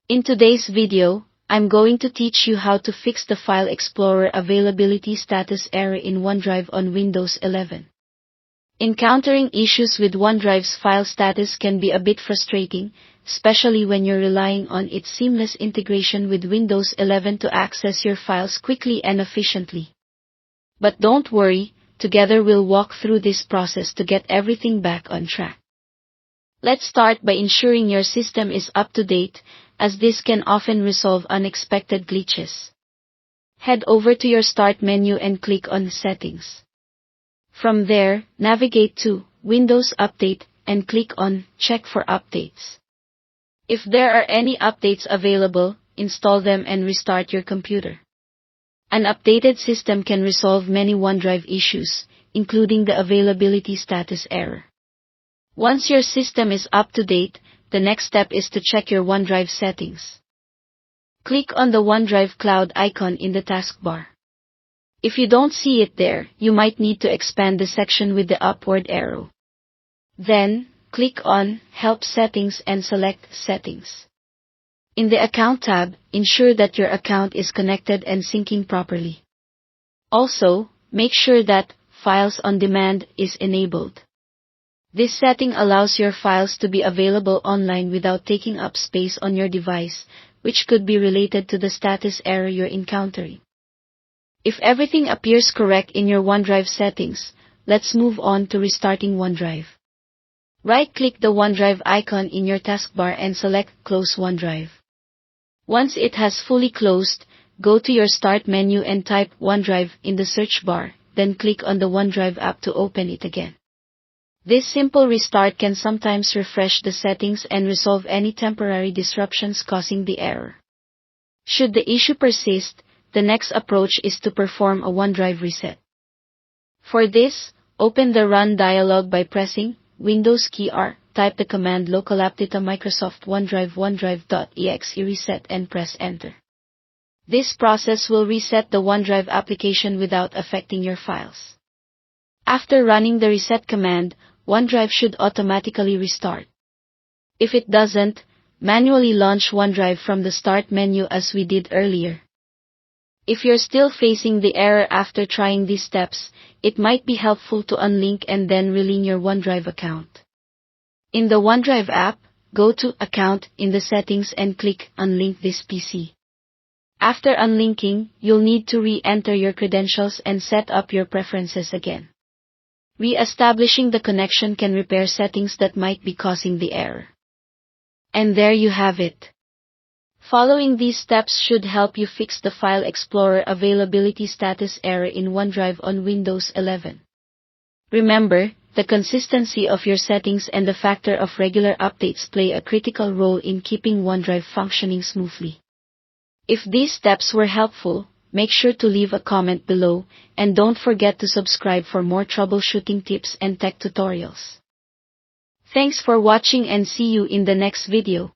In today's video, I'm going to teach you how to fix the File Explorer availability status error in OneDrive on Windows 11. Encountering issues with OneDrive's file status can be a bit frustrating, especially when you're relying on its seamless integration with Windows 11 to access your files quickly and efficiently. But don't worry, together we'll walk through this process to get everything back on track. Let's start by ensuring your system is up to date, as this can often resolve unexpected glitches. Head over to your Start menu and click on Settings. From there, navigate to Windows Update and click on Check for Updates. If there are any updates available, install them and restart your computer. An updated system can resolve many OneDrive issues, including the availability status error. Once your system is up to date, the next step is to check your OneDrive settings. Click on the OneDrive Cloud icon in the taskbar. If you don't see it there, you might need to expand the section with the upward arrow. Then, click on Help Settings and select Settings. In the Account tab, ensure that your account is connected and syncing properly. Also, make sure that Files on Demand is enabled. This setting allows your files to be available online without taking up space on your device, which could be related to the status error you're encountering. If everything appears correct in your OneDrive settings, let's move on to restarting OneDrive. Right-click the OneDrive icon in your taskbar and select Close OneDrive. Once it has fully closed, go to your Start menu and type OneDrive in the search bar, then click on the OneDrive app to open it again. This simple restart can sometimes refresh the settings and resolve any temporary disruptions causing the error. Should the issue persist, the next approach is to perform a OneDrive reset. For this, open the Run dialog by pressing Windows key R, type the command localappdata Microsoft OneDrive OneDrive.exe reset and press Enter. This process will reset the OneDrive application without affecting your files. After running the reset command, OneDrive should automatically restart. If it doesn't, manually launch OneDrive from the Start menu as we did earlier. If you're still facing the error after trying these steps, it might be helpful to unlink and then relink your OneDrive account. In the OneDrive app, go to Account in the settings and click Unlink this PC. After unlinking, you'll need to re-enter your credentials and set up your preferences again. Re-establishing the connection can repair settings that might be causing the error. And there you have it. Following these steps should help you fix the File Explorer availability status error in OneDrive on Windows 11. Remember, the consistency of your settings and the factor of regular updates play a critical role in keeping OneDrive functioning smoothly. If these steps were helpful, make sure to leave a comment below, and don't forget to subscribe for more troubleshooting tips and tech tutorials. Thanks for watching and see you in the next video.